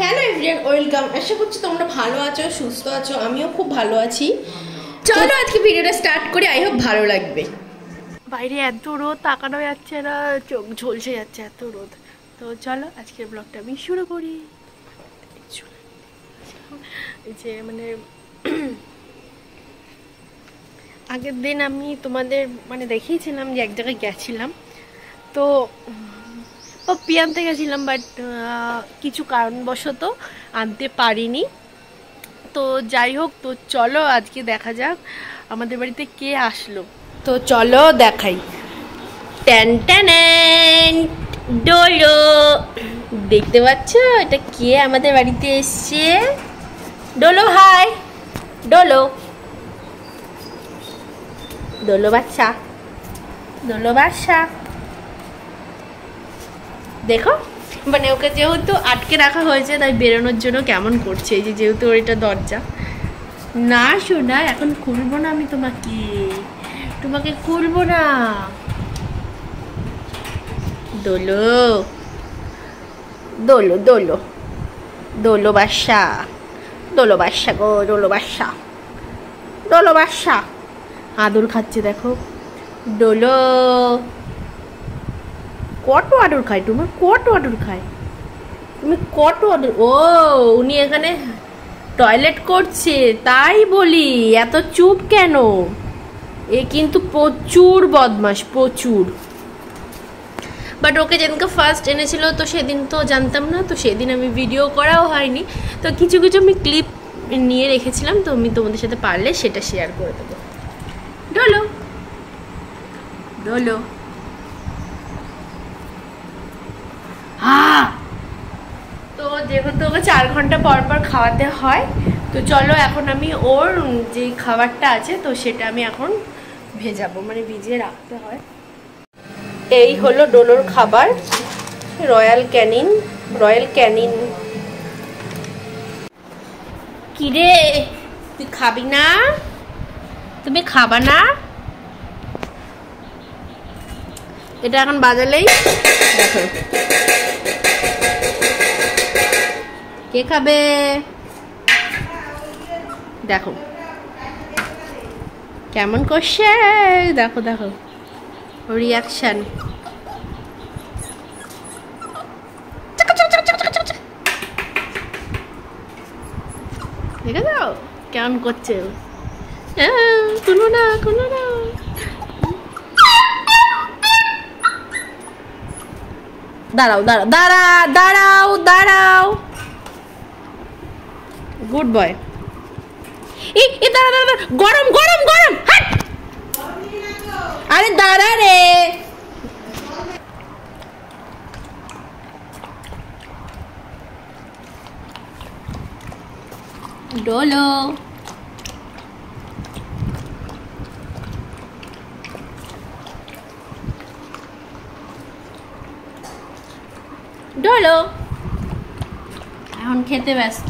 Hello everyone, welcome. আশা করছি তোমরা ভালো আছো, সুস্থ আছো। আমিও খুব ভালো আছি। চলো আজকে ভিডিওটা স্টার্ট করি। আই হোপ ভালো লাগবে। বাইরে এত রোদ, তাকানো যাচ্ছে না, চোখ ঝলসে যাচ্ছে, এত রোদ। তো চলো আজকের ব্লগটা আমি শুরু করি। যে মানে আগের দিন আমি তোমাদের দেখিয়েছিলাম যে এক জায়গায় গেছিলাম, তো পপি আনতে গেছিলাম, বাট কিছু কারণবশত আনতে পারিনি। তো যাই হোক, তো চলো আজকে দেখা যাক আমাদের বাড়িতে কে আসলো। তো চলো দেখাই। ট্যান ট্যান ডোলো, দেখতে পাচ্ছ এটা কে আমাদের বাড়িতে এসছে? ডোলো হাই, ডোলো, ডোলো বাচ্চা, ডোলো বাচ্চা। দেখো মানে ওকে যেহেতু আটকে রাখা হয়েছে তাই বেরোনোর জন্য কেমন করছে। এই যে যেহেতু ওর এটা দরজা না, শোনা এখন খুলবো না, আমি তোমাকে খুলবো না। দোলো দোলো দোলো, দোলো বাসা, দোলো বাসা গো, দোলো বাসা, দোলো বাসা। আদর খাচ্ছে দেখো ডোলো। কত আদর খায় তোমার, কত আদর খায় তুমি, কত আদর। ও উনি এখানে টয়লেট করছে তাই বলি, এত চুপ কেন? এ কিন্তু প্রচুর বদমাস, প্রচুর। বাট ওকে যেদিনকে ফার্স্ট এনেছিল তো সেদিন তো জানতাম না, তো সেদিন আমি ভিডিও করাও হয়নি। তো কিছু কিছু আমি ক্লিপ নিয়ে রেখেছিলাম, তো আমি তোমাদের সাথে পারলে সেটা শেয়ার করে দেবো। ডোলো ডোলো, তো যেহেতু ওকে 4 ঘন্টা পর পর খাওয়াতে হয়, তো চলো এখন আমি ওর যে খাবারটা আছে তো সেটা আমি এখন ভেজাবো, ভিজিয়ে রাখতে হয়। এই হলো ডোলোর খাবার, রয়্যাল ক্যানিন, রয়্যাল ক্যানিন। কিরে তুই খাবি না? তুমি খাবা না? এটা এখন বাজালেই দেখো কে খাবে। দেখো কেমন করছে, দেখো দেখো রিয়াকশন। দেখে যাও কেমন করছে। কোনো না কোনো না, দাঁড়াও দাঁড়াও দাঁড়াও দাঁড়াও, গুড বয়। দাঁড়া দাঁড়া, গরম গরম গরম, আরে দাঁড়া রে। ডোলো ডোলো এখন খেতে ব্যস্ত।